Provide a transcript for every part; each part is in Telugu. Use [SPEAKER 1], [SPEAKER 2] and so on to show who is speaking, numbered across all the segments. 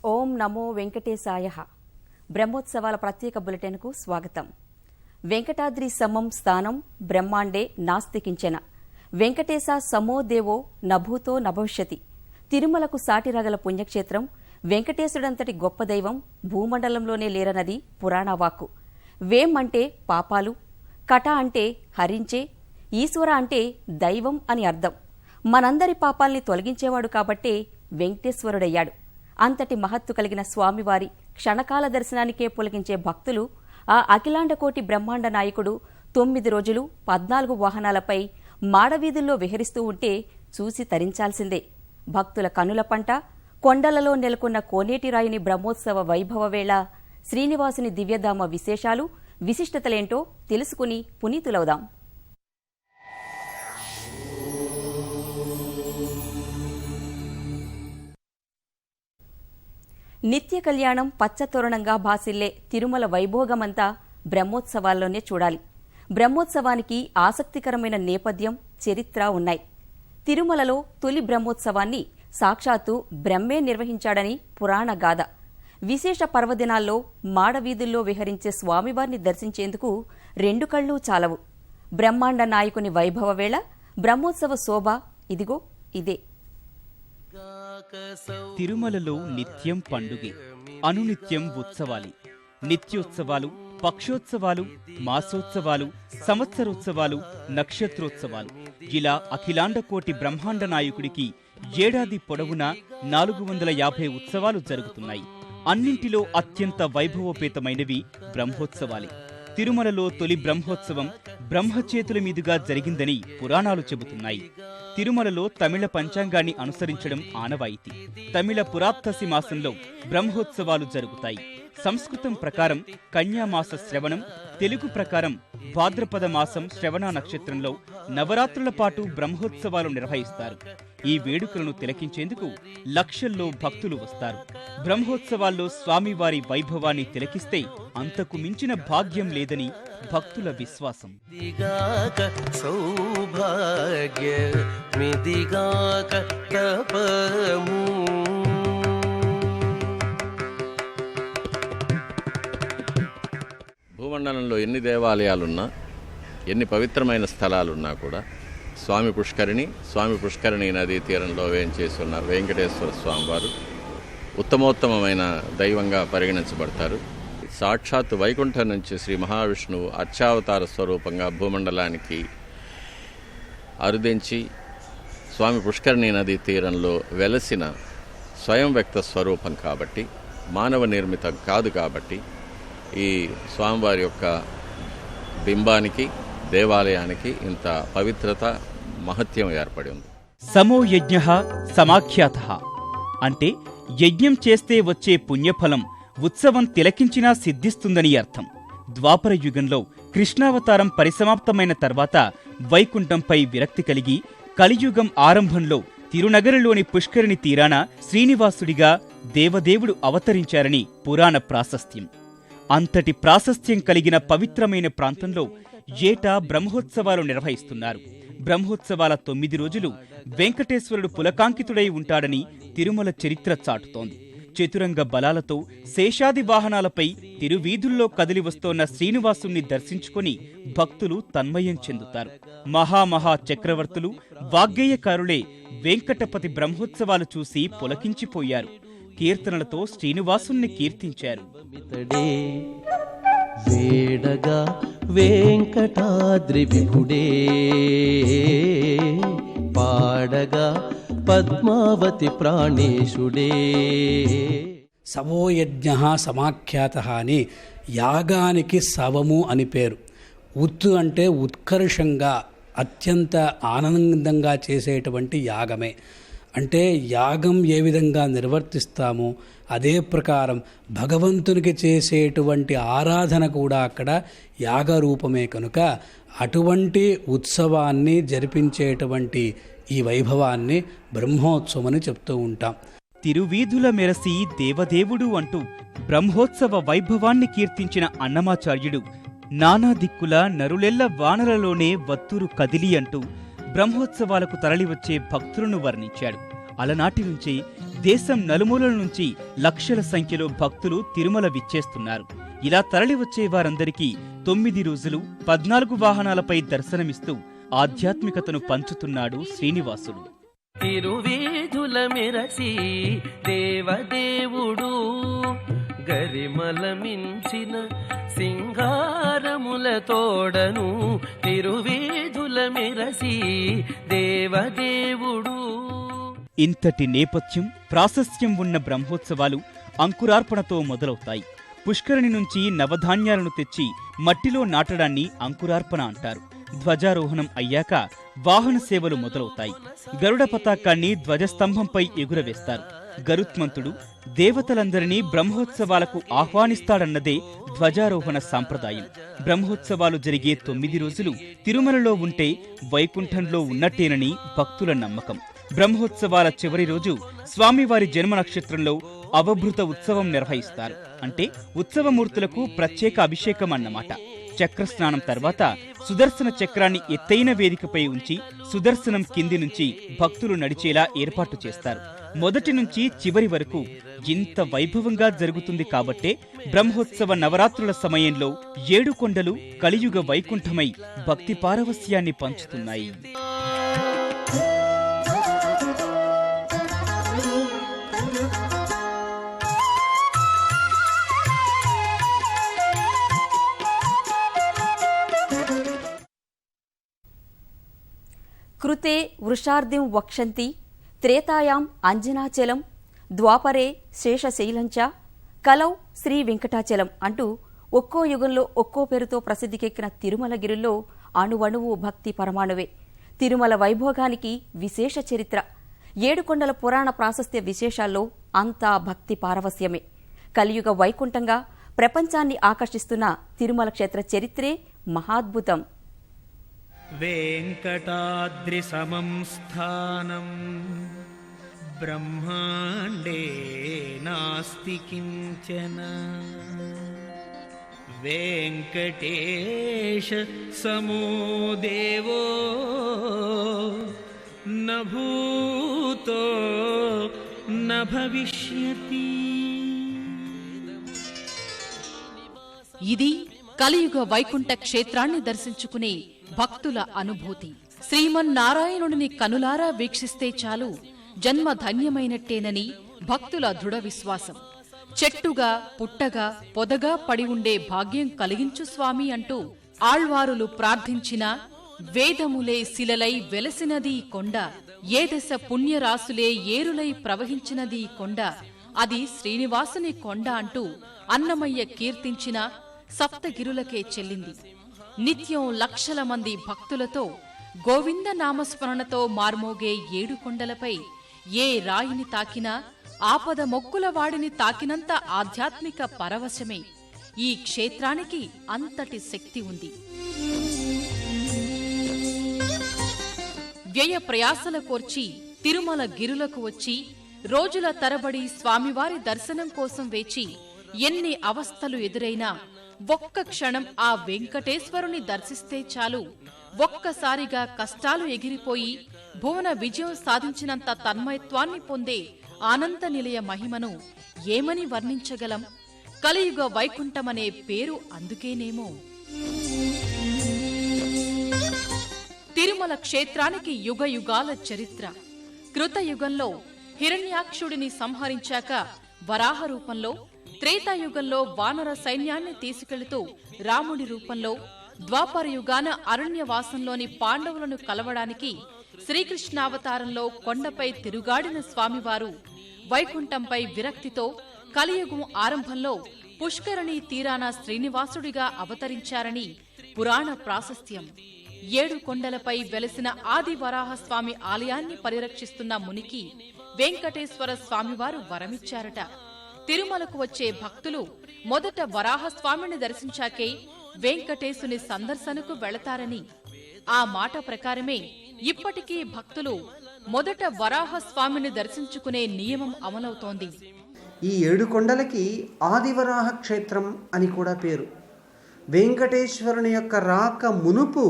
[SPEAKER 1] ఓం నమో వెంకటేశాయ. బ్రహ్మోత్సవాల ప్రత్యేక బులెటిన్కు స్వాగతం. వెంకటాద్రి సమం స్థానం బ్రహ్మాండే నాస్తికించెన. వెంకటేశ సమో దేవో నభూతో నభవిష్యతి. తిరుమలకు సాటిరగల పుణ్యక్షేత్రం. వెంకటేశుడంతటి గొప్ప దైవం భూమండలంలోనే లేరన్నది పురాణవాక్కు. వేం అంటే పాపాలు, కట అంటే హరించే, ఈశ్వర అంటే దైవం అని అర్థం. మనందరి పాపాల్ని తొలగించేవాడు కాబట్టే వెంకటేశ్వరుడయ్యాడు. అంతటి మహత్తు కలిగిన స్వామివారి క్షణకాల దర్శనానికే పులకించే భక్తులు ఆ అఖిలాండకోటి బ్రహ్మాండ నాయకుడు 9 రోజులు 14 వాహనాలపై మాడవీధుల్లో విహరిస్తూ ఉంటే చూసి తరించాల్సిందే. భక్తుల కనుల పంట కొండలలో నెలకొన్న కోనేటిరాయుని బ్రహ్మోత్సవ వైభవ వేళ శ్రీనివాసుని దివ్యధామ విశేషాలు, విశిష్టతలేంటో తెలుసుకుని పునీతులవుదాం. నిత్య కళ్యాణం పచ్చతోరణంగా భాసిల్లే తిరుమల వైభోగమంతా బ్రహ్మోత్సవాల్లోనే చూడాలి. బ్రహ్మోత్సవానికి ఆసక్తికరమైన నేపథ్యం, చరిత్ర ఉన్నాయి. తిరుమలలో తొలి బ్రహ్మోత్సవాన్ని సాక్షాత్తు బ్రహ్మే నిర్వహించాడని పురాణ గాథ. విశేష పర్వదినాల్లో మాడవీధుల్లో విహరించే స్వామివారిని దర్శించేందుకు 2 కళ్లు చాలవు. బ్రహ్మాండ నాయకుని వైభవ వేళ బ్రహ్మోత్సవ శోభ ఇదిగో ఇదే.
[SPEAKER 2] తిరుమలలో నిత్యం పండుగే, అనునిత్యం ఉత్సవాలి. నిత్యోత్సవాలు, పక్షోత్సవాలు, మాసోత్సవాలు, సంవత్సరోత్సవాలు, నక్షత్రోత్సవాలు, ఇలా అఖిలాండకోటి బ్రహ్మాండ నాయకుడికి ఏడాది పొడవునా 450 ఉత్సవాలు జరుగుతున్నాయి. అన్నింటిలో అత్యంత వైభవోపేతమైనవి బ్రహ్మోత్సవాలే. తిరుమలలో తొలి బ్రహ్మోత్సవం బ్రహ్మచేతుల మీదుగా జరిగిందని పురాణాలు చెబుతున్నాయి. తిరుమలలో తమిళ పంచాంగాన్ని అనుసరించడం ఆనవాయితీ. తమిళ పురాత్తసి మాసంలో బ్రహ్మోత్సవాలు జరుగుతాయి. సంస్కృతం ప్రకారం కన్యామాస శ్రవణం, తెలుగు ప్రకారం భాద్రపద మాసం శ్రవణ నక్షత్రంలో నవరాత్రుల పాటు బ్రహ్మోత్సవాలు నిర్వహిస్తారు. ఈ వేడుకలను తిలకించేందుకు లక్షల్లో భక్తులు వస్తారు. బ్రహ్మోత్సవాల్లో స్వామివారి వైభవాన్ని తిలకిస్తే అంతకు మించిన భాగ్యం లేదని భక్తుల విశ్వాసం.
[SPEAKER 3] భూమండలంలో ఎన్ని దేవాలయాలున్నా, ఎన్ని పవిత్రమైన స్థలాలున్నా కూడా స్వామి పుష్కరిణి నదీ తీరంలో వేయించేసి ఉన్న వెంకటేశ్వర స్వామివారు ఉత్తమోత్తమైన దైవంగా పరిగణించబడతారు. సాక్షాత్ వైకుంఠం నుంచి శ్రీ మహావిష్ణువు అర్చావతార స్వరూపంగా భూమండలానికి అరుదించి స్వామి పుష్కరిణి నదీ తీరంలో వెలసిన స్వయం వ్యక్త స్వరూపం కాబట్టి, మానవ నిర్మితం కాదు కాబట్టి ఈ స్వామివారి యొక్క బింబానికి, దేవాలయానికి ఇంత పవిత్రత, మహత్యం ఏర్పడి ఉంది.
[SPEAKER 2] సమో యజ్ఞః సమాఖ్యాతః అంటే యజ్ఞం చేస్తే వచ్చే పుణ్యఫలం ఉత్సవం తిలకించినా సిద్ధిస్తుందని అర్థం. ద్వాపర యుగంలో కృష్ణావతారం పరిసమాప్తమైన తర్వాత వైకుంఠంపై విరక్తి కలిగి కలియుగం ఆరంభంలో తిరునగరలోని పుష్కరిణి తీరాన శ్రీనివాసుడిగా దేవదేవుడు అవతరించారని పురాణ ప్రాశస్త్యం. అంతటి ప్రాశస్త్యం కలిగిన పవిత్రమైన ప్రాంతంలో ఏటా బ్రహ్మోత్సవాలు నిర్వహిస్తున్నారు. బ్రహ్మోత్సవాల 9 రోజులు వెంకటేశ్వరుడు పులకాంకితుడై ఉంటాడని తిరుమల చరిత్ర చాటుతోంది. చతురంగ బలాలతో శేషాది వాహనాలపై తిరువీధుల్లో కదిలి వస్తోన్న శ్రీనివాసుణ్ణి దర్శించుకుని భక్తులు తన్మయం చెందుతారు. మహామహా చక్రవర్తులు, వాగ్గేయకారులే వెంకటపతి బ్రహ్మోత్సవాలు చూసి పులకించిపోయారు. కీర్తనలతో శ్రీనివాసుణ్ణి కీర్తించారు.
[SPEAKER 4] వేడగా వెంకటాద్రి విభుడే, పాడగా పద్మావతి ప్రాణేశుడే.
[SPEAKER 5] సమోయజ్ఞః సమాఖ్యాతః అని యాగానికి శవము అని పేరు. ఉత్తు అంటే ఉత్కర్షంగా, అత్యంత ఆనందంగా చేసేటువంటి యాగమే. అంటే యాగం ఏ విధంగా నిర్వర్తిస్తామో అదే ప్రకారం భగవంతునికి చేసేటువంటి ఆరాధన కూడా అక్కడ యాగరూపమే కనుక అటువంటి ఉత్సవాన్ని జరిపించేటువంటి ఈ వైభవాన్ని బ్రహ్మోత్సవం అని చెప్తూ ఉంటాం.
[SPEAKER 2] తిరువీధుల మెరసి దేవదేవుడు అంటూ బ్రహ్మోత్సవ వైభవాన్ని కీర్తించిన అన్నమాచార్యుడు నానా దిక్కుల నరులెల్ల వానలలోనే వత్తురు కదిలి అంటూ బ్రహ్మోత్సవాలకు తరలివచ్చే భక్తులను వర్ణించాడు. అలనాటి నుంచే దేశం నలుమూలల నుంచి లక్షల సంఖ్యలో భక్తులు తిరుమల విచ్చేస్తున్నారు. ఇలా తరలివచ్చే వారందరికీ 9 రోజులు 14 వాహనాలపై దర్శనమిస్తూ ఆధ్యాత్మికతను పంచుతున్నాడు శ్రీనివాసుడు.
[SPEAKER 4] తిరువీధుల మెరసి దేవదేవుడు గరిమల మించిన సింగారముల తోడను తిరువీధుల మెరసి దేవదేవుడు.
[SPEAKER 2] ఇంతటి నేపథ్యం ప్రాశస్త్యం ఉన్న బ్రహ్మోత్సవాలు అంకురార్పణతో మొదలవుతాయి. పుష్కరిణి నుంచి నవధాన్యాలను తెచ్చి మట్టిలో నాటడాన్ని అంకురార్పణ అంటారు. ధ్వజారోహణం అయ్యాక వాహన సేవలు మొదలవుతాయి. గరుడ పతాకాన్ని ధ్వజస్తంభంపై ఎగురవేస్తారు. గరుత్మంతుడు దేవతలందరినీ బ్రహ్మోత్సవాలకు ఆహ్వానిస్తాడన్నదే ధ్వజారోహణ సాంప్రదాయం. బ్రహ్మోత్సవాలు జరిగే 9 రోజులు తిరుమలలో ఉంటే వైకుంఠంలో ఉన్నట్టేనని భక్తుల నమ్మకం. బ్రహ్మోత్సవాల చివరి రోజు స్వామివారి జన్మ నక్షత్రంలో అవభృత ఉత్సవం నిర్వహిస్తారు. అంటే ఉత్సవమూర్తులకు ప్రత్యేక అభిషేకం అన్నమాట. చక్రస్నానం తర్వాత సుదర్శన చక్రాన్ని ఎత్తైన వేదికపై ఉంచి సుదర్శనం కింది నుంచి భక్తులు నడిచేలా ఏర్పాటు చేస్తారు. మొదటి నుంచి చివరి వరకు ఇంత వైభవంగా జరుగుతుంది కాబట్టే బ్రహ్మోత్సవ నవరాత్రుల సమయంలో 7 కొండలు కలియుగ వైకుంఠమై భక్తి పారవస్యాన్ని పంచుతున్నాయి.
[SPEAKER 1] కృతే వృషార్ధిం వక్షంతి త్రేతాయాం అంజనాచలం ద్వాపరే శేషశైలంచ కలౌ శ్రీ వెంకటాచలం అంటూ ఒక్కో యుగంలో ఒక్కో పేరుతో ప్రసిద్ధికెక్కిన తిరుమలగిరిలో అణువణువు భక్తి పరమాణువే. తిరుమల వైభోగానికి విశేష చరిత్ర. 7 కొండల పురాణ ప్రాశస్త్య విశేషాల్లో అంతా భక్తి పారవస్యమే. కలియుగ వైకుంఠంగా ప్రపంచాన్ని ఆకర్షిస్తున్న తిరుమల క్షేత్ర చరిత్రే మహాద్భుతం.
[SPEAKER 6] వెంకటాద్రి సమం స్థానం బ్రహ్మాండే నాస్తి కించన వెంకటేశ సమో దేవో న భూతో న భవిష్యతి.
[SPEAKER 7] ఇది కలియుగ వైకుంఠ క్షేత్రాన్ని దర్శించుకునే భక్తుల అనుభూతి. శ్రీమన్నారాయణుడిని కనులారా వీక్షిస్తే చాలు జన్మ ధన్యమైనట్టేనని భక్తుల దృఢ విశ్వాసం. చెట్టుగా పుట్టగా పొదగా పడి ఉండే భాగ్యం కలిగించు స్వామి అంటూ ఆళ్వారులు ప్రార్థించిన వేదములే శిలలై వెలసినది కొండ, ఏ దశ పుణ్యరాసులే ఏరులై ప్రవహించినది కొండ, అది శ్రీనివాసుని కొండ అంటూ అన్నమయ్య కీర్తించిన సప్తగిరులకే చెల్లింది. నిత్యం లక్షల మంది భక్తులతో గోవింద నామస్మరణతో మార్మోగే 7 కొండలపై ఏ రాయిని తాకినా ఆపద మొక్కుల వాడిని తాకినంత ఆధ్యాత్మిక పరవశమే. ఈ క్షేత్రానికి అంతటి శక్తి ఉంది. వ్యయ ప్రయాసల కోర్చి తిరుమల గిరులకు వచ్చి రోజుల తరబడి స్వామివారి దర్శనం కోసం వేచి ఎన్ని అవస్థలు ఎదురైనా ఒక్క క్షణం ఆ వెంకటేశ్వరుని దర్శిస్తే చాలు ఒక్కసారిగా కష్టాలు ఎగిరిపోయి భువన విజయం సాధించినంత తన్మయత్వాన్ని పొందే ఆనంద నిలయ మహిమను ఏమని వర్ణించగలం? కలియుగ వైకుంఠమనే పేరు అందుకేనేమో. తిరుమల క్షేత్రానికి యుగ యుగాల చరిత్ర. కృతయుగంలో హిరణ్యాక్షుడిని సంహరించాక వరాహ రూపంలో, త్రేతాయుగంలో వానర సైన్యాన్ని తీసుకెళుతూ రాముడి రూపంలో, ద్వాపరయుగాన అరణ్యవాసంలోని పాండవులను కలవడానికి శ్రీకృష్ణావతారంలో కొండపై తిరుగాడిన స్వామివారు వైకుంఠంపై విరక్తితో కలియుగం ఆరంభంలో పుష్కరిణీ తీరాన శ్రీనివాసుడిగా అవతరించారని పురాణ ప్రాశస్త్యం. 7 కొండలపై వెలసిన ఆది వరాహస్వామి ఆలయాన్ని పరిరక్షిస్తున్న మునికి వెంకటేశ్వర స్వామివారు వరమిచ్చారట. తిరుమలకు వచ్చే భక్తులు మొదట వరాహస్వామిని దర్శించాకే వెంకటేశుని సందర్శనకు వెళతారని. ఆ మాట ప్రకారమే ఇప్పటికీ భక్తులు మొదట వరాహస్వామిని దర్శించుకునే నియమం అమలవుతోంది.
[SPEAKER 8] ఈ 7 కొండలకి ఆదివరాహ క్షేత్రం అని కూడా పేరు. వెంకటేశ్వరుని యొక్క రాక మునుపు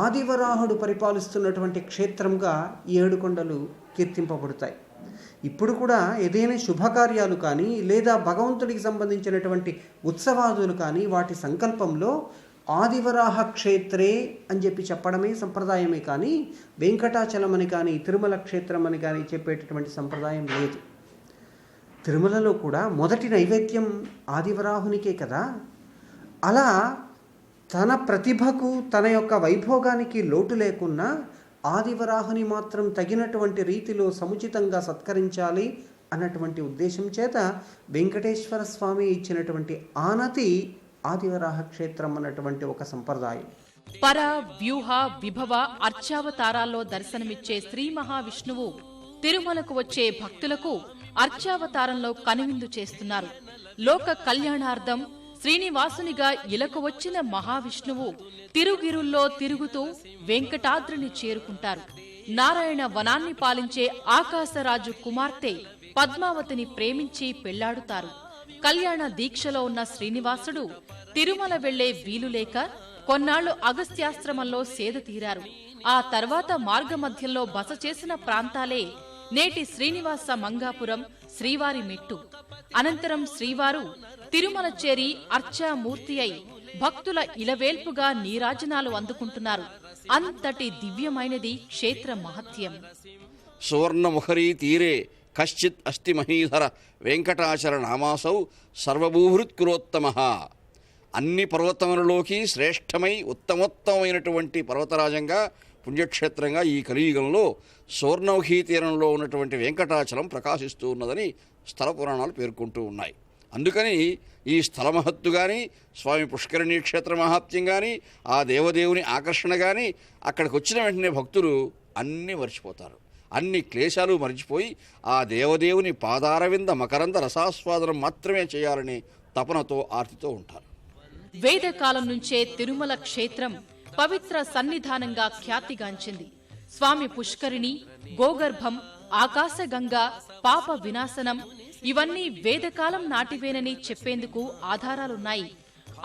[SPEAKER 8] ఆదివరాహుడు పరిపాలిస్తున్నటువంటి క్షేత్రంగా ఈ 7 కొండలు కీర్తింపబడతాయి. ఇప్పుడు కూడా ఏదైనా శుభకార్యాలు కానీ లేదా భగవంతుడికి సంబంధించినటువంటి ఉత్సవాదులు కానీ వాటి సంకల్పంలో ఆదివరాహ క్షేత్రే అని చెప్పి చెప్పడమే సంప్రదాయమే కానీ వెంకటాచలం అని కానీ తిరుమల క్షేత్రం అని కానీ చెప్పేటటువంటి సంప్రదాయం లేదు. తిరుమలలో కూడా మొదటి నైవేద్యం ఆదివరాహునికే కదా. అలా తన ప్రతిభకు తన యొక్క వైభోగానికి లోటు లేకున్నా ఆదివరాహుని మాత్రం తగినటువంటి రీతిలో సముచితంగా సత్కరించాలి అన్నటువంటి ఉద్దేశం చేత వెంకటేశ్వర స్వామి ఇచ్చినటువంటి ఆనతి ఆదివరాహ క్షేత్రం అన్నటువంటి ఒక సంప్రదాయం.
[SPEAKER 7] పర వ్యూహ విభవ అర్చావతారాల్లో దర్శనమిచ్చే శ్రీ మహావిష్ణువు తిరుమలకు వచ్చే భక్తులకు అర్చావతారంలో కనువిందు చేస్తున్నారు. లోక కళ్యాణార్థం శ్రీనివాసునిగా ఇలకు వచ్చిన మహావిష్ణువు తిరుగిరుల్లో తిరుగుతూ వెంకటాద్రిని చేరుకుంటారు. నారాయణ వనాన్ని పాలించే ఆకాశరాజు కుమార్తె పద్మావతిని ప్రేమించి పెళ్లాడుతారు. కళ్యాణ దీక్షలో ఉన్న శ్రీనివాసుడు తిరుమల వెళ్లే వీలులేక కొన్నాళ్లు అగస్త్యాశ్రమంలో సేద తీరారు. ఆ తర్వాత మార్గమధ్యంలో బస చేసిన ప్రాంతాలే నేటి శ్రీనివాస మంగాపురం, శ్రీవారి మెట్టు. అనంతరం శ్రీవారు తిరుమల చేరి అర్చామూర్తి అయి భక్తుల ఇలవేల్పుగా నీరాజనాలు అందుకుంటున్నారు. అంతటి దివ్యమైనది క్షేత్ర మహత్యం.
[SPEAKER 9] సువర్ణముఖరీ తీరే కశ్చిత్ అస్తి మహీధర వెంకటాచల నామాసౌ సర్వభూహృత్కురోత్తమ. అన్ని పర్వతములలోకి శ్రేష్టమై ఉత్తమోత్తమైనటువంటి పర్వతరాజంగా పుణ్యక్షేత్రంగా ఈ కలియుగంలో సువర్ణముఖీ తీరంలో ఉన్నటువంటి వెంకటాచలం ప్రకాశిస్తూ ఉన్నదని స్థల పురాణాలు పేర్కొంటూ ఉన్నాయి. అందుకని ఈ స్థల మహత్తు కానీ, స్వామి పుష్కరిణీ క్షేత్ర మహాత్మ్యం కానీ, ఆ దేవదేవుని ఆకర్షణ కానీ అక్కడికి వచ్చిన వెంటనే భక్తులు అన్నీ మర్చిపోతారు. అన్ని క్లేశాలు మర్చిపోయి ఆ దేవదేవుని పాదారవింద మకరంద రసాస్వాదనం మాత్రమే చేయాలని తపనతో ఆర్తితో ఉంటారు.
[SPEAKER 7] వేదకాలం నుంచే తిరుమల క్షేత్రం పవిత్ర సన్నిధానంగా ఖ్యాతిగాంచింది. స్వామి పుష్కరిణి, గోగర్భం, ఆకాశగంగా, పాప వినాశనం ఇవన్నీ వేదకాలం నాటివేనని చెప్పేందుకు ఆధారాలున్నాయి.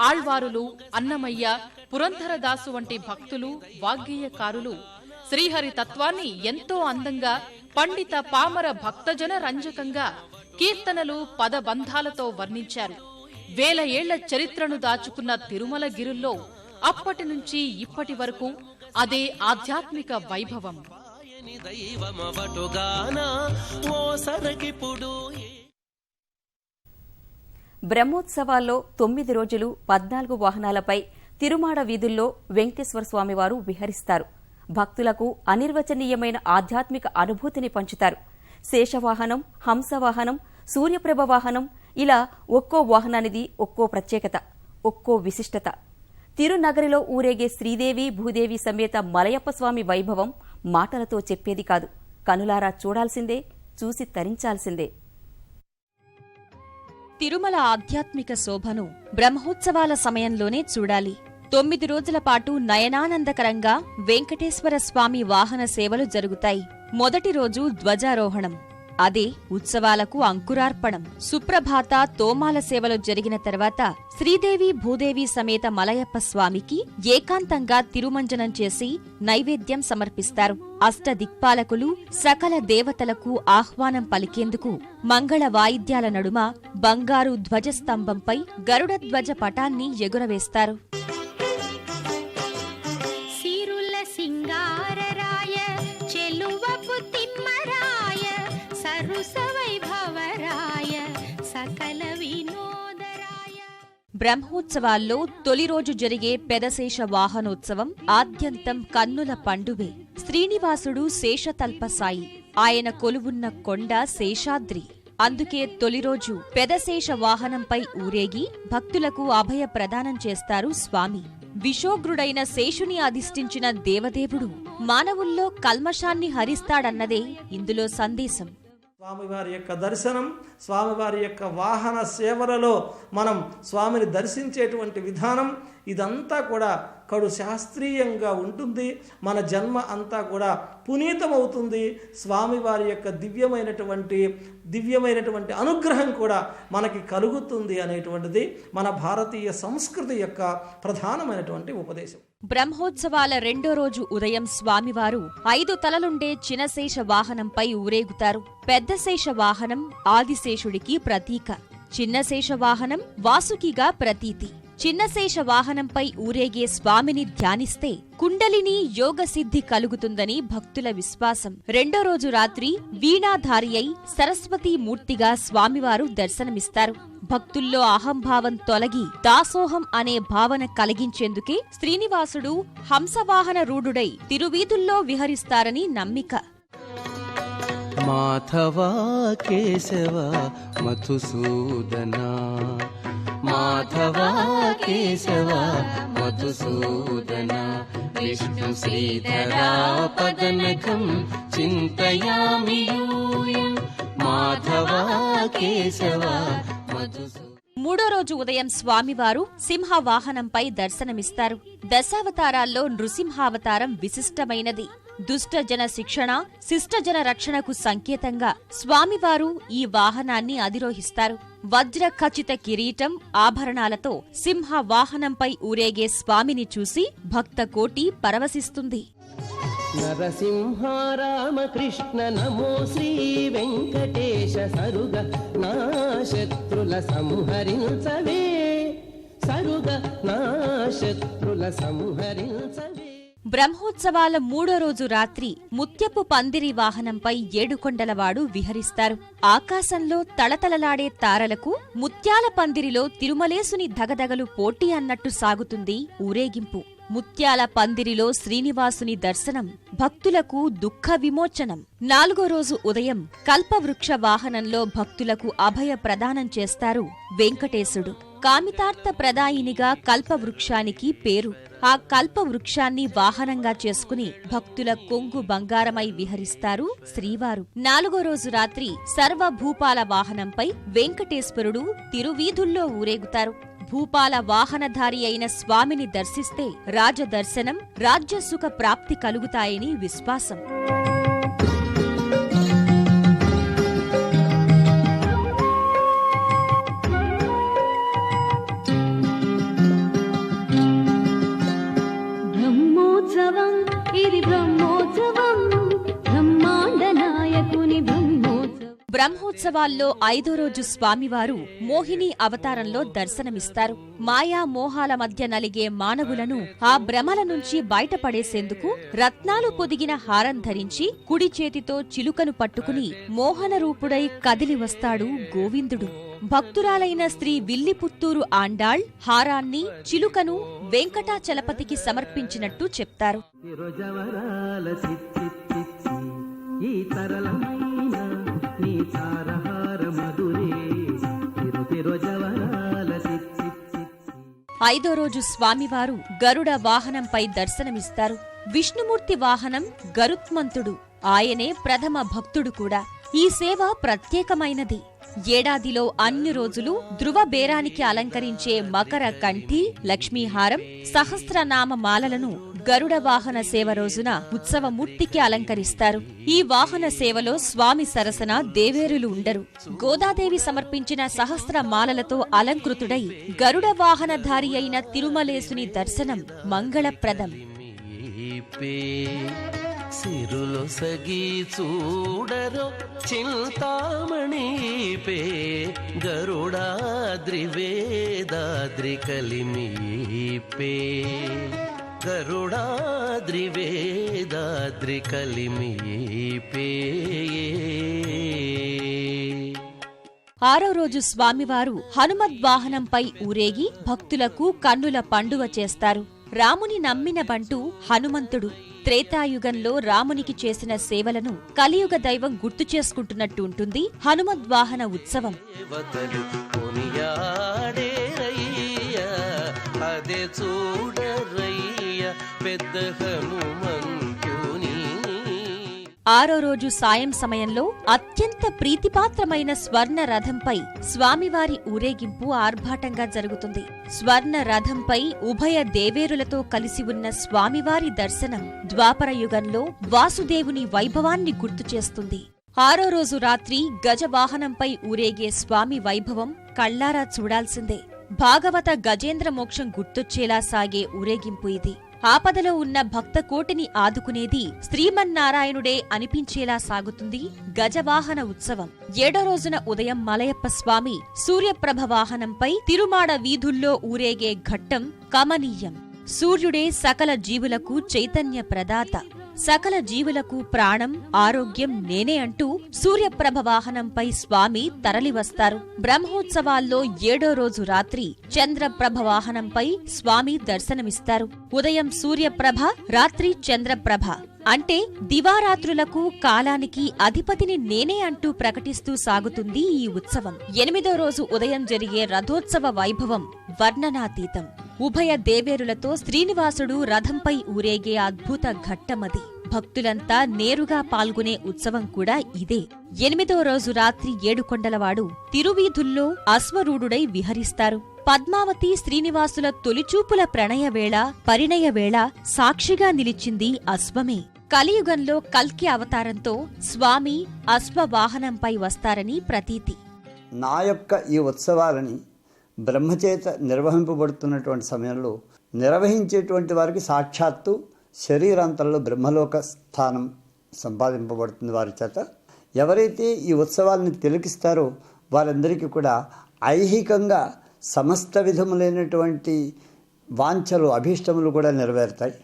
[SPEAKER 7] ఆళ్వారులు, అన్నమయ్య, పురంధరదాసు వంటి భక్తులు, వాగ్గేయకారులు శ్రీహరి తత్వాన్ని ఎంతో అందంగా, పండిత పామర భక్తజన రంజకంగా కీర్తనలు, పదబంధాలతో వర్ణించారు. వేల ఏళ్ల చరిత్రను దాచుకున్న తిరుమల గిరుల్లో అప్పటి నుంచి ఇప్పటి వరకు అదే ఆధ్యాత్మిక వైభవం.
[SPEAKER 1] బ్రహ్మోత్సవాల్లో 9 రోజులు 14 వాహనాలపై తిరుమాడ వీధుల్లో వెంకటేశ్వర స్వామివారు విహరిస్తారు. భక్తులకు అనిర్వచనీయమైన ఆధ్యాత్మిక అనుభూతిని పంచుతారు. శేషవాహనం, హంసవాహనం, సూర్యప్రభ వాహనం ఇలా ఒక్కో వాహనానిది ఒక్కో ప్రత్యేకత, ఒక్కో విశిష్టత. తిరునగరిలో ఊరేగే శ్రీదేవి భూదేవి సమేత మలయప్ప స్వామి వైభవం మాటలతో చెప్పేది కాదు. కనులారా చూడాల్సిందే, చూసి తరించాల్సిందే.
[SPEAKER 10] తిరుమల ఆధ్యాత్మిక శోభను బ్రహ్మోత్సవాల సమయంలోనే చూడాలి. 9 రోజుల పాటు నయనానందకరంగా వెంకటేశ్వర స్వామి వాహన సేవలు జరుగుతాయి. మొదటి రోజు ధ్వజారోహణం, అదే ఉత్సవాలకు అంకురార్పణం. సుప్రభాత, తోమాల సేవలు జరిగిన తర్వాత శ్రీదేవి భూదేవి సమేత మలయప్ప స్వామికి ఏకాంతంగా తిరుమంజనం చేసి నైవేద్యం సమర్పిస్తారు. అష్టదిక్పాలకులు, సకల దేవతలకు ఆహ్వానం పలికేందుకు మంగళ వాయిద్యాల నడుమ బంగారు ధ్వజస్తంభంపై గరుడ ధ్వజ పటాన్ని ఎగురవేస్తారు. బ్రహ్మోత్సవాల్లో తొలి రోజు జరిగే పెదశేష వాహనోత్సవం ఆద్యంతం కన్నుల పండువే. శ్రీనివాసుడు శేషతల్పసాయి, ఆయన కొలువున్న కొండ శేషాద్రి. అందుకే తొలి రోజు పెదశేష వాహనంపై ఊరేగి భక్తులకు అభయ ప్రదానం చేస్తారు స్వామి. విశోగ్రుడైన శేషుని అధిష్ఠించిన దేవదేవుడు మానవుల్లో కల్మషాన్ని హరిస్తాడన్నదే ఇందులో సందేశం.
[SPEAKER 11] స్వామివారి యొక్క దర్శనం, స్వామివారి యొక్క వాహన సేవలలో మనం స్వామిని దర్శించేటువంటి విధానం ఇదంతా కూడా కడు శాస్త్రీయంగా ఉంటుంది. మన జన్మ అంతా కూడా పునీతమవుతుంది. స్వామివారి యొక్క దివ్యమైనటువంటి అనుగ్రహం కూడా మనకి కలుగుతుంది అనేటువంటిది మన భారతీయ సంస్కృతి యొక్క ప్రధానమైనటువంటి ఉపదేశం.
[SPEAKER 10] బ్రహ్మోత్సవాల రెండో రోజు ఉదయం స్వామివారు 5 తలలుండే చినశేష వాహనంపై ఊరేగుతారు. పెద్ద శేష వాహనం ఆదిశేషుడికి ప్రతీక, చిన్నశేష వాహనం వాసుకిగా ప్రతీతి. చిన్నశేష వాహనంపై ఊరేగే స్వామిని ధ్యానిస్తే కుండలిని యోగ సిద్ధి కలుగుతుందని భక్తుల విశ్వాసం. రెండో రోజు రాత్రి వీణాధారి అయి సరస్వతీమూర్తిగా స్వామివారు దర్శనమిస్తారు. భక్తుల్లో అహంభావం తొలగి దాసోహం అనే భావన కలిగించేందుకే శ్రీనివాసుడు హంసవాహన రూఢుడై తిరువీధుల్లో విహరిస్తారని నమ్మిక.
[SPEAKER 4] మాధవా కేశవ మధుసూదన, మాధవా కేశవ మధుసూదన, విష్ణు శ్రీధరా పదనకం చింతయామి యూయం, మాధవా కేశవ మధుసూదన.
[SPEAKER 10] మూడో రోజు ఉదయం స్వామివారు సింహవాహనంపై దర్శనమిస్తారు. దశావతారాల్లో నృసింహావతారం విశిష్టమైనది. దుష్టజన శిక్షణ, శిష్టజన రక్షణకు సంకేతంగా స్వామివారు ఈ వాహనాన్ని అధిరోహిస్తారు. వజ్ర ఖచిత కిరీటం, ఆభరణాలతో సింహ వాహనంపై ఊరేగే స్వామిని చూసి భక్త కోటి పరవశిస్తుంది.
[SPEAKER 4] నరసింహ రామకృష్ణ నమో శ్రీ వెంకటేశ సరుగ, నా శత్రుల సంహరించవే, సరుగ నా శత్రుల సంహరించవే.
[SPEAKER 10] బ్రహ్మోత్సవాల మూడో రోజు రాత్రి ముత్యపు పందిరి వాహనంపై ఏడుకొండలవాడు విహరిస్తారు. ఆకాశంలో తళతళలాడే తారలకు ముత్యాల పందిరిలో తిరుమలేసుని ధగధగలు పోటీ అన్నట్టు సాగుతుంది ఊరేగింపు. ముత్యాల పందిరిలో శ్రీనివాసుని దర్శనం భక్తులకు దుఃఖ విమోచనం. నాలుగో రోజు ఉదయం కల్పవృక్ష వాహనంలో భక్తులకు అభయ ప్రదానం చేస్తారు వెంకటేశుడు. కామితార్థ ప్రదాయినిగా కల్పవృక్షానికి పేరు. ఆ కల్పవృక్షాన్ని వాహనంగా చేసుకుని భక్తుల కొంగు బంగారమై విహరిస్తారు శ్రీవారు. నాలుగో రోజు రాత్రి సర్వభూపాల వాహనంపై వెంకటేశ్వరుడు తిరువీధుల్లో ఊరేగుతారు. భూపాల వాహనధారి అయిన స్వామిని దర్శిస్తే రాజదర్శనం, రాజ్యసుఖ ప్రాప్తి కలుగుతాయని విశ్వాసం.
[SPEAKER 12] బ్రహ్మోత్సవం ఇది బ్రహ్మోత్సవం, బ్రహ్మాండ నాయకుని బ్రహ్మోత్సవం.
[SPEAKER 10] బ్రహ్మోత్సవాల్లో 5వ రోజు స్వామివారు మోహిని అవతారంలో దర్శనమిస్తారు. మాయా మోహాల మధ్య నలిగే మానవులను ఆ భ్రమల నుంచి బయటపడేసేందుకు రత్నాలు పొదిగిన హారం ధరించి కుడి చేతితో చిలుకను పట్టుకుని మోహన రూపుడై కదిలి వస్తాడు గోవిందుడు. భక్తురాలైన శ్రీ విల్లిపుత్తూరు ఆండాళ్ హారాన్ని, చిలుకను వెంకటాచలపతికి సమర్పించినట్టు చెప్తారు. ఐదో రోజు స్వామివారు గరుడ వాహనంపై దర్శనమిస్తారు. విష్ణుమూర్తి వాహనం గరుత్మంతుడు. ఆయనే ప్రథమ భక్తుడు కూడా. ఈ సేవ ప్రత్యేకమైనది. ఏడాదిలో అన్ని రోజులు ధ్రువ బేరానికి అలంకరించే మకర కంఠి, లక్ష్మీహారం, సహస్రనామ మాలలను గరుడ వాహన సేవ రోజున ఉత్సవమూర్తికి అలంకరిస్తారు. ఈ వాహన సేవలో స్వామి సరసన దేవేరులు ఉండరు. గోదాదేవి సమర్పించిన సహస్ర మాలలతో అలంకృతుడై గరుడ వాహనధారి అయిన తిరుమలేసుని దర్శనం మంగళప్రదం.
[SPEAKER 4] సిరులు సగి చూడరో చింతామణి పే, గరుడాద్రి వేదాద్రి కలిమి పే, గరుడాద్రి వేదాద్రి కలిమి పే.
[SPEAKER 10] ఆరో రోజు స్వామివారు హనుమద్వాహనంపై ఊరేగి భక్తులకు కన్నుల పండుగ చేస్తారు. రాముని నమ్మిన బంటు హనుమంతుడు. త్రేతాయుగంలో రామునికి చేసిన సేవలను కలియుగ దైవం గుర్తు చేసుకుంటున్నట్టు ఉంటుంది హనుమద్వాహన ఉత్సవం. ఆరో రోజు సాయం సమయంలో అత్యంత ప్రీతిపాత్రమైన స్వర్ణ రథంపై స్వామివారి ఊరేగింపు ఆర్భాటంగా జరుగుతుంది. స్వర్ణ రథంపై ఉభయ దేవేరులతో కలిసి ఉన్న స్వామివారి దర్శనం ద్వాపర యుగంలో వాసుదేవుని వైభవాన్ని గుర్తు చేస్తుంది. ఆరో రోజు రాత్రి గజవాహనంపై ఊరేగే స్వామి వైభవం కళ్లారా చూడాల్సిందే. భాగవత గజేంద్ర మోక్షం గుర్తొచ్చేలా సాగే ఊరేగింపు ఇది. ఆపదలో ఉన్న భక్త కోటిని ఆదుకునేది శ్రీమన్నారాయణుడే అనిపించేలా సాగుతుంది గజవాహన ఉత్సవం. 7వ రోజున ఉదయం మలయప్ప స్వామి సూర్యప్రభ వాహనంపై తిరుమాడ వీధుల్లో ఊరేగే ఘట్టం కమనీయం. సూర్యుడే సకల జీవులకు చైతన్య ప్రదాత, సకల జీవులకు ప్రాణం ఆరోగ్యం నేనే అంటూ సూర్యప్రభ వాహనంపై స్వామి తరలివస్తారు. బ్రహ్మోత్సవాల్లో 7వ రోజు రాత్రి చంద్రప్రభ వాహనంపై స్వామి దర్శనమిస్తారు. ఉదయం సూర్యప్రభ, రాత్రి చంద్రప్రభ అంటే దివారాత్రులకు కాలానికి అధిపతిని నేనే అంటూ ప్రకటిస్తూ సాగుతుంది ఈ ఉత్సవం. 8వ రోజు ఉదయం జరిగే రథోత్సవ వైభవం వర్ణనాతీతం. ఉభయ దేవేరులతో శ్రీనివాసుడు రథంపై ఊరేగే అద్భుత ఘట్టమది. భక్తులంతా నేరుగా పాల్గొనే ఉత్సవం కూడా ఇదే. 8వ రోజు రాత్రి ఏడుకొండలవాడు తిరువీధుల్లో అశ్వరూఢుడై విహరిస్తారు. పద్మావతి శ్రీనివాసుల తొలిచూపుల ప్రణయవేళ, పరిణయవేళ సాక్షిగా నిలిచింది అశ్వమే. కలియుగంలో కల్కి అవతారంతో స్వామి అశ్వవాహనంపై వస్తారని ప్రతీతి.
[SPEAKER 13] నా యొక్క ఈ ఉత్సవాలని బ్రహ్మచేత నిర్వహింపబడుతున్నటువంటి సమయంలో నిర్వహించేటువంటి వారికి సాక్షాత్తు శరీరాంతంలో బ్రహ్మలోక స్థానం సంపాదింపబడుతుంది వారి చేత. ఎవరైతే ఈ ఉత్సవాలను తిలకిస్తారో వారందరికీ కూడా ఐహికంగా సమస్త విధములైనటువంటి వాంఛలు అభీష్టములు కూడా నెరవేరుతాయి.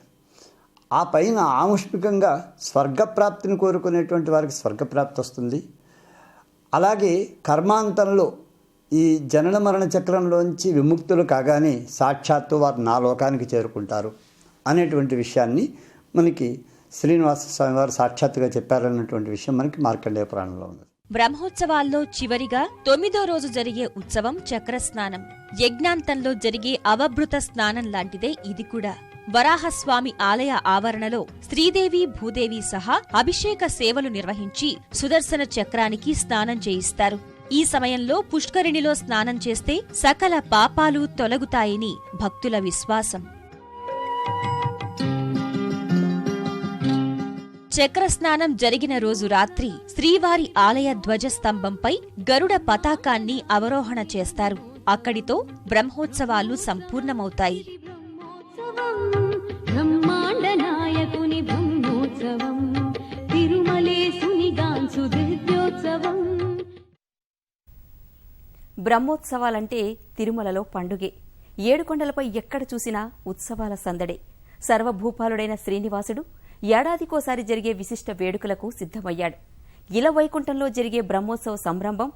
[SPEAKER 13] ఆ పైన ఆముష్మికంగా స్వర్గప్రాప్తిని కోరుకునేటువంటి వారికి స్వర్గప్రాప్తి వస్తుంది. అలాగే కర్మాంతంలో ఈ జనన మరణ చక్రంలోంచి విముక్తులు కాగానే సాక్షాత్తు వారు నా లోకానికి చేరుకుంటారు అనేటువంటి విషయాన్ని మనకి శ్రీనివాస స్వామి వారు సాక్షాత్తుగా చెప్పారన్నటువంటి విషయం మనకి మార్కండేయ పురాణంలో ఉంది.
[SPEAKER 10] బ్రహ్మోత్సవాల్లో చివరిగా 9వ రోజు జరిగే ఉత్సవం చక్రస్నానం. యజ్ఞాంతంలో జరిగే అవభృత స్నానం లాంటిదే ఇది కూడా. వరాహస్వామి ఆలయ ఆవరణలో శ్రీదేవి భూదేవి సహా అభిషేక సేవలు నిర్వహించి సుదర్శన చక్రానికి స్నానం చేయిస్తారు. ఈ సమయంలో పుష్కరిణిలో స్నానం చేస్తే సకల పాపాలు తొలగుతాయని భక్తుల విశ్వాసం. చక్రస్నానం జరిగిన రోజు రాత్రి శ్రీవారి ఆలయ ధ్వజస్తంభంపై గరుడ పతాకాన్ని అవరోహణ చేస్తారు. అక్కడితో బ్రహ్మోత్సవాలు సంపూర్ణమవుతాయి.
[SPEAKER 12] బ్రహ్మాండ నాయకుని బ్రహ్మోత్సవం, తిరుమలేశుని గాంసు దివ్యోత్సవం.
[SPEAKER 1] బ్రహ్మోత్సవాలంటే తిరుమలలో పండుగే. ఏడుకొండలపై ఎక్కడ చూసినా ఉత్సవాల సందడే. సర్వభూపాలుడైన శ్రీనివాసుడు ఏడాదికోసారి జరిగే విశిష్ట వేడుకలకు సిద్ధమయ్యాడు. ఇలవైకుంఠంలో జరిగే బ్రహ్మోత్సవ సంరంభం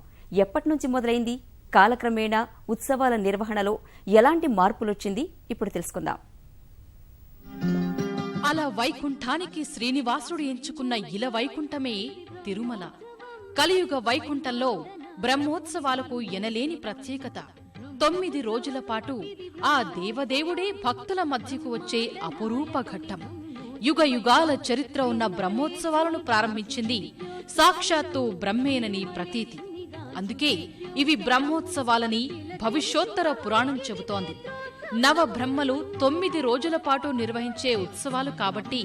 [SPEAKER 1] ఎప్పటినుంచి మొదలైంది? కాలక్రమేణా ఉత్సవాల నిర్వహణలో ఎలాంటి మార్పులొచ్చింది? ఇప్పుడు తెలుసుకుందాం.
[SPEAKER 7] అలా వైకుంఠానికి శ్రీనివాసుడు ఎంచుకున్న ఇలవైకుంఠమే తిరుమల. కలియుగ వైకుంఠంలో బ్రహ్మోత్సవాలకు ఎనలేని ప్రత్యేకత. 9 రోజుల పాటు ఆ దేవదేవుడే భక్తుల మధ్యకు వచ్చే అపురూప ఘట్టం. యుగ యుగాల చరిత్ర ఉన్న బ్రహ్మోత్సవాలను ప్రారంభించింది సాక్షాత్తు బ్రహ్మేనని ప్రతీతి. అందుకే ఇవి బ్రహ్మోత్సవాలని భవిష్యోత్తర పురాణం చెబుతోంది. నవ బ్రహ్మలు 9 రోజుల పాటు నిర్వహించే ఉత్సవాలు కాబట్టి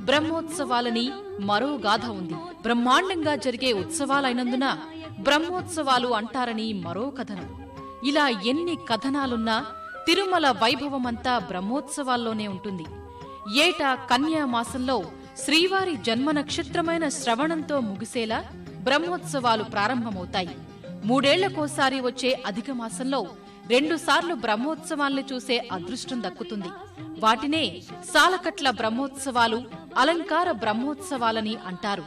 [SPEAKER 7] బ్రహ్మోత్సవాలని మరో గాథ ఉంది. బ్రహ్మాండంగా జరిగే ఉత్సవాలైనందున బ్రహ్మోత్సవాలు అంటారని మరో కథనం. ఇలా ఎన్ని కథనాలున్నా తిరుమల వైభవమంతా బ్రహ్మోత్సవాల్లోనే ఉంటుంది. ఏటా కన్యామాసంలో శ్రీవారి జన్మ నక్షత్రమైన శ్రవణంతో ముగిసేలా బ్రహ్మోత్సవాలు ప్రారంభమవుతాయి. 3 ఏళ్లకోసారి వచ్చే అధిక మాసంలో 2 సార్లు బ్రహ్మోత్సవాల్ని చూసే అదృష్టం దక్కుతుంది. వాటినే సాలకట్ల బ్రహ్మోత్సవాలు, అలంకార బ్రహ్మోత్సవాలని అంటారు.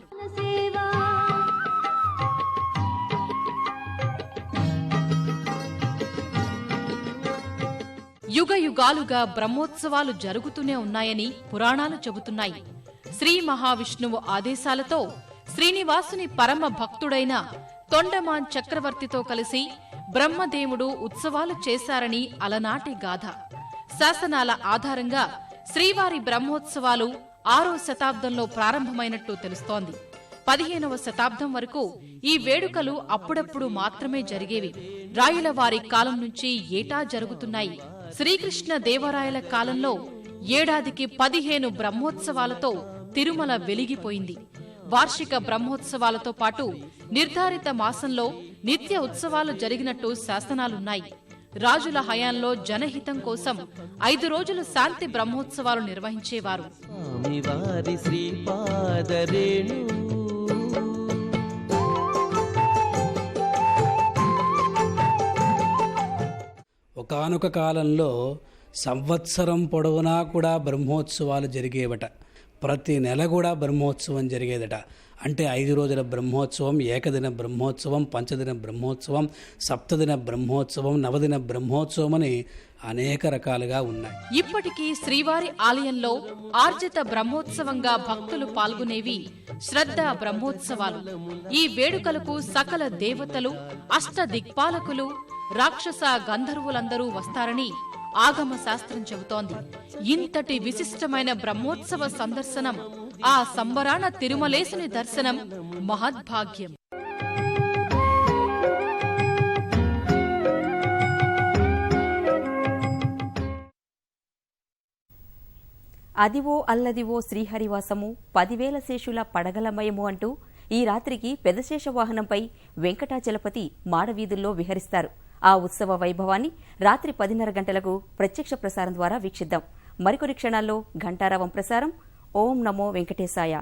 [SPEAKER 7] యుగ యుగాలుగా బ్రహ్మోత్సవాలు జరుగుతూనే ఉన్నాయని పురాణాలు చెబుతున్నాయి. శ్రీ మహావిష్ణువు ఆదేశాలతో శ్రీనివాసుని పరమ భక్తుడైన తొండమాన్ చక్రవర్తితో కలిసి బ్రహ్మదేవుడు ఉత్సవాలు చేశారని అలనాటి గాథ. శాసనాల ఆధారంగా శ్రీవారి బ్రహ్మోత్సవాలు 6వ శతాబ్దంలో ప్రారంభమైనట్టు తెలుస్తోంది. 15వ శతాబ్దం వరకు ఈ వేడుకలు అప్పుడప్పుడు మాత్రమే జరిగేవి. రాయులవారి కాలం నుంచి ఏటా జరుగుతున్నాయి. శ్రీకృష్ణ దేవరాయల కాలంలో ఏడాదికి 15 బ్రహ్మోత్సవాలతో తిరుమల వెలిగిపోయింది. వార్షిక బ్రహ్మోత్సవాలతో పాటు నిర్ధారిత మాసంలో నిత్య ఉత్సవాలు జరిగినట్టు శాసనాలున్నాయి. రాజుల హయాంలో జనహితం కోసం 5 రోజులు శాంతి బ్రహ్మోత్సవాలు నిర్వహించేవారు.
[SPEAKER 4] స్వామివారి శ్రీపాదరేణు
[SPEAKER 5] ఒకానొక కాలంలో సంవత్సరం పొడవునా కూడా బ్రహ్మోత్సవాలు జరిగేవట. ప్రతి నెల కూడా బ్రహ్మోత్సవం జరిగేదట. అంటే 5 రోజుల బ్రహ్మోత్సవం, ఏకదిన బ్రహ్మోత్సవం, పంచదిన బ్రహ్మోత్సవం, సప్తదిన బ్రహ్మోత్సవం, నవదిన బ్రహ్మోత్సవం అని అనేక రకాలుగా ఉన్నాయి.
[SPEAKER 7] ఇప్పటికీ శ్రీవారి ఆలయంలో ఆర్జిత బ్రహ్మోత్సవంగా భక్తులు పాల్గొనేవి శ్రద్ధ బ్రహ్మోత్సవాలు. ఈ వేడుకలకు సకల దేవతలు, అష్ట దిక్పాలకులు, రాక్షస గంధర్వులందరూ వస్తారని ఆగమ శాస్త్రం చెబుతోంది. ఇంతటి విశిష్టమైన బ్రహ్మోత్సవ సందర్శనం, ఆ సంబరాన తిరుమలేసుని దర్శనం మహద్భాగ్యం.
[SPEAKER 1] అదివో అల్లదివో శ్రీహరివాసము 10,000 శేషుల పడగలమయము అంటూ ఈ రాత్రికి పెదశేష వాహనంపై వెంకటాచలపతి మాడవీధుల్లో విహరిస్తారు. ఆ ఉత్సవ వైభవాన్ని రాత్రి 10:30 గంటలకు ప్రత్యక్ష ప్రసారం ద్వారా వీక్షిద్దాం. మరికొన్ని క్షణాల్లో ఘంటారావం ప్రసారం. ఓం నమో వెంకటేశాయ.